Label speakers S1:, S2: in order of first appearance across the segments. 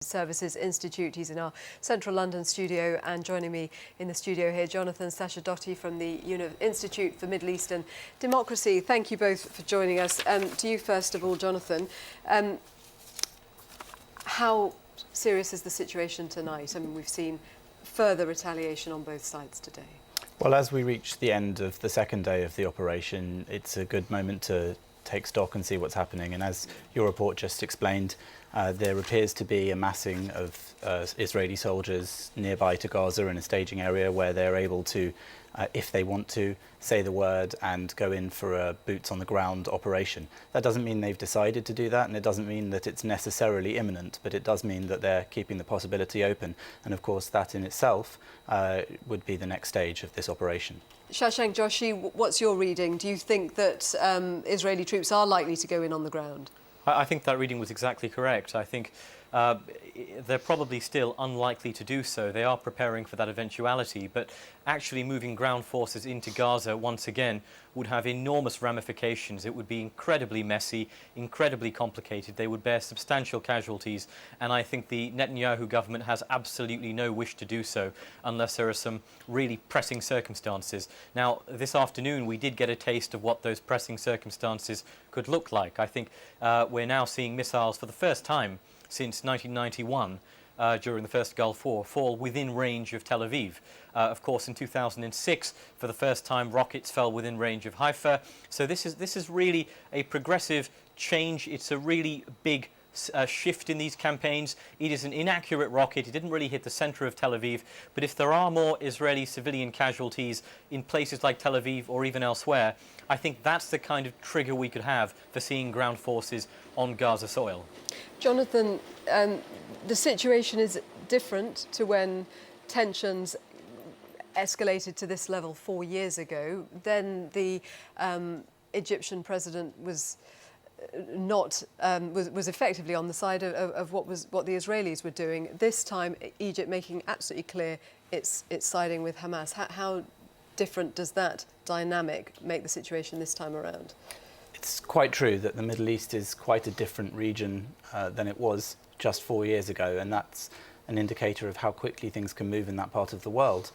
S1: Services Institute. He's in our central London studio, and joining me in the studio here, Jonathan Sacerdoti from the Institute for Middle Eastern Democracy. Thank you both for joining us. To you first of all, Jonathan, how serious is the situation tonight? I mean, we've seen further retaliation on both sides today.
S2: Well, as we reach the end of the second day of the operation, it's a good moment to take stock and see what's happening. And as your report just explained, there appears to be a massing of Israeli soldiers nearby to Gaza in a staging area where they're able to, if they want to, say the word and go in for a boots-on-the-ground operation. That doesn't mean they've decided to do that, and it doesn't mean that it's necessarily imminent, but it does mean that they're keeping the possibility open. And of course, that in itself would be the next stage of this operation.
S1: Shashank Joshi, what's your reading? Do you think that Israeli troops are likely to go in on the ground?
S3: I think that reading was exactly correct. I think they're probably still unlikely to do so. They are preparing for that eventuality, but actually moving ground forces into Gaza once again would have enormous ramifications. It would be incredibly messy, incredibly complicated. They would bear substantial casualties, and I think the Netanyahu government has absolutely no wish to do so unless there are some really pressing circumstances. Now, this afternoon we did get a taste of what those pressing circumstances could look like. I think we're now seeing missiles for the first time since 1991, during the first Gulf War, fall within range of Tel Aviv. Of course, in 2006, for the first time, rockets fell within range of Haifa. So this is really a progressive change. It's a really big shift in these campaigns. It is an inaccurate rocket. It didn't really hit the center of Tel Aviv. But if there are more Israeli civilian casualties in places like Tel Aviv or even elsewhere, I think that's the kind of trigger we could have for seeing ground forces on Gaza soil.
S1: Jonathan, the situation is different to when tensions escalated to this level 4 years ago. Then the Egyptian president was was effectively on the side of what the Israelis were doing. This time, Egypt making absolutely clear it's siding with Hamas. How different does that dynamic make the situation this time around?
S2: It's quite true that the Middle East is quite a different region than it was just 4 years ago, and that's an indicator of how quickly things can move in that part of the world.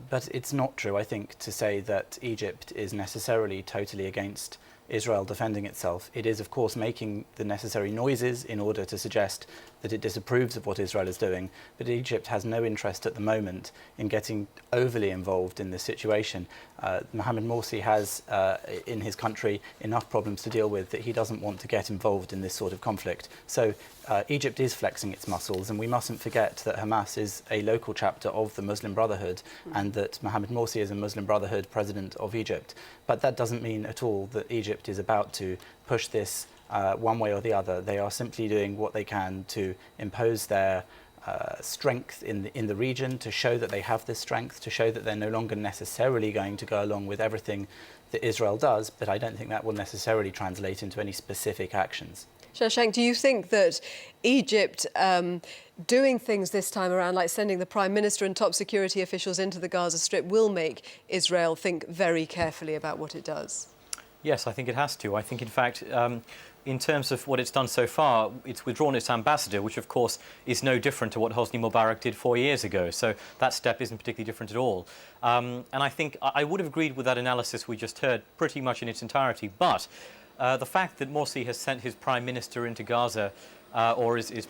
S2: But it's not true, I think, to say that Egypt is necessarily totally against Israel defending itself. It is, of course, making the necessary noises in order to suggest that it disapproves of what Israel is doing, but Egypt has no interest at the moment in getting overly involved in this situation. Mohamed Morsi has, in his country, enough problems to deal with that he doesn't want to get involved in this sort of conflict. So Egypt is flexing its muscles, and we mustn't forget that Hamas is a local chapter of the Muslim Brotherhood, and that Mohamed Morsi is a Muslim Brotherhood president of Egypt. But that doesn't mean at all that Egypt is about to push this one way or the other. They are simply doing what they can to impose their strength in the region, to show that they have this strength, to show that they're no longer necessarily going to go along with everything that Israel does, but I don't think that will necessarily translate into any specific actions.
S1: Shashank, do you think that Egypt doing things this time around, like sending the Prime Minister and top security officials into the Gaza Strip, will make Israel think very carefully about what it does?
S3: Yes, I think it has to. I think, in fact, in terms of what it's done so far, it's withdrawn its ambassador, which, of course, is no different to what Hosni Mubarak did 4 years ago. So that step isn't particularly different at all. And I think I would have agreed with that analysis we just heard pretty much in its entirety. But the fact that Morsi has sent his Prime Minister into Gaza, or is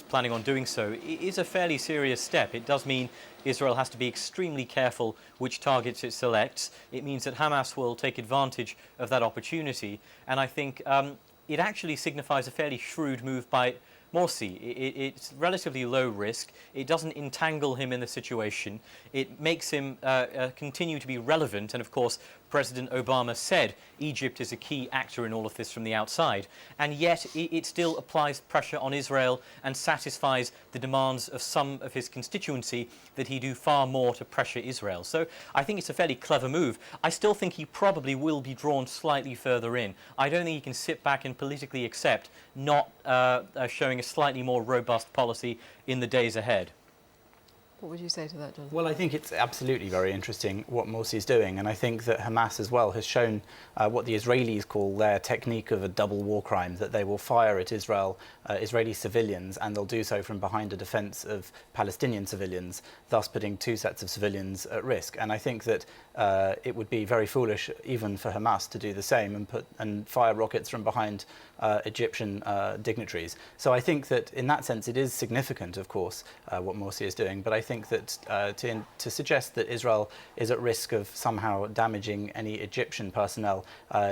S3: planning on doing so, is a fairly serious step. It does mean Israel has to be extremely careful which targets it selects. It means that Hamas will take advantage of that opportunity. And I think it actually signifies a fairly shrewd move by Morsi. It's relatively low risk. It doesn't entangle him in the situation. It makes him continue to be relevant. And of course, President Obama said Egypt is a key actor in all of this from the outside. And yet it still applies pressure on Israel and satisfies the demands of some of his constituency that he do far more to pressure Israel. So I think it's a fairly clever move. I still think he probably will be drawn slightly further in. I don't think he can sit back and politically accept not showing a slightly more robust policy in the days ahead.
S1: What would you say to that, Jonathan?
S2: Well, I think it's absolutely very interesting what Morsi is doing, and I think that Hamas as well has shown what the Israelis call their technique of a double war crime, that they will fire at Israeli civilians, and they'll do so from behind a defence of Palestinian civilians, thus putting two sets of civilians at risk. And I think that it would be very foolish even for Hamas to do the same and fire rockets from behind Egyptian dignitaries. So I think that in that sense it is significant, of course, what Morsi is doing, but I think that to suggest that Israel is at risk of somehow damaging any Egyptian personnel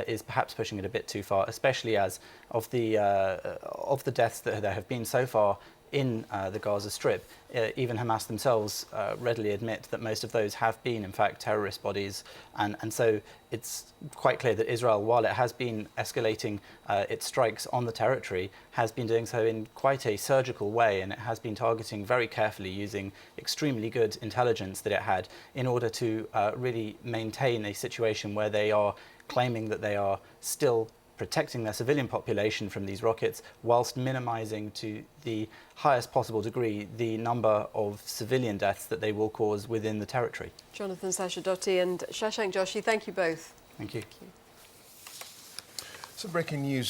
S2: is perhaps pushing it a bit too far, especially as of the deaths that there have been so far in the Gaza Strip, even Hamas themselves readily admit that most of those have been, in fact, terrorist bodies. And so it's quite clear that Israel, while it has been escalating its strikes on the territory, has been doing so in quite a surgical way, and it has been targeting very carefully using extremely good intelligence that it had in order to really maintain a situation where they are claiming that they are still protecting their civilian population from these rockets, whilst minimising to the highest possible degree the number of civilian deaths that they will cause within the territory.
S1: Jonathan Sacerdoti and Shashank Joshi, thank you both.
S2: Thank you.
S4: Some breaking news